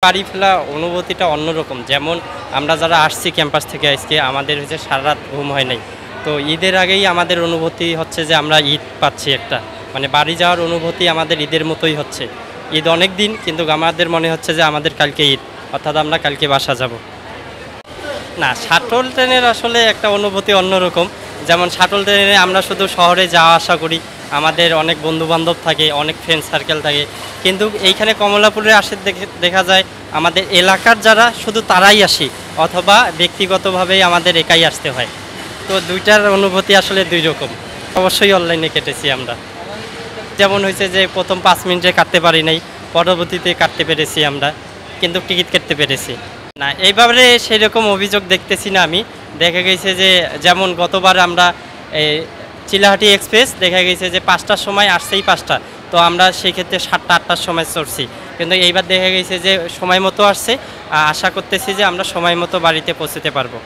বাড়ি ফেলা অনুভূতিটা অন্যরকম। যেমন আমরা যারা আসছি ক্যাম্পাস থেকে আজকে আমাদের হচ্ছে সারা রাত ঘুম হয় নাই। তো ঈদের আগেই আমাদের অনুভূতি হচ্ছে যে আমরা ঈদ পাচ্ছি একটা। মানে বাড়ি যাওয়ার অনুভূতি আমাদের ঈদের মতোই হচ্ছে। ঈদ অনেক দিন কিন্তু আমাদের মনে হচ্ছে যে আমাদের কালকে ঈদ, অর্থাৎ আমরা কালকে বাসা যাব। না, শাটল ট্রেনের আসলে একটা অনুভূতি অন্যরকম। যেমন শাটল ট্রেনে আমরা শুধু শহরে যাওয়া আসা করি, আমাদের অনেক বন্ধুবান্ধব থাকে, অনেক ফ্রেন্ড সার্কেল থাকে। কিন্তু এইখানে কমলাপুরে আসে দেখা যায় আমাদের এলাকার যারা শুধু তারাই আসি, অথবা ব্যক্তিগতভাবেই আমাদের একাই আসতে হয়। তো দুইটার অনুভূতি আসলে দুই রকম। অবশ্যই অনলাইনে কেটেছি আমরা। যেমন হয়েছে যে প্রথম 5 মিনিটে কাটতে পারি নাই, পরবর্তীতে কাটতে পেরেছি আমরা, কিন্তু টিকিট কাটতে পেরেছি। না, এইভাবে সেরকম অভিযোগ দেখতেছি না আমি। দেখা গেছে যে যেমন গতবার আমরা চিলাহাটি এক্সপ্রেস দেখা গেছে যে 5টার সময় আসছেই 5টা, তো আমরা সেক্ষেত্রে 7টা 8টার সময় চড়ছি। কিন্তু এইবার দেখা গেছে যে সময় মতো আসছে, আশা করতেছি যে আমরা সময় মতো বাড়িতে পৌঁছতে পারবো।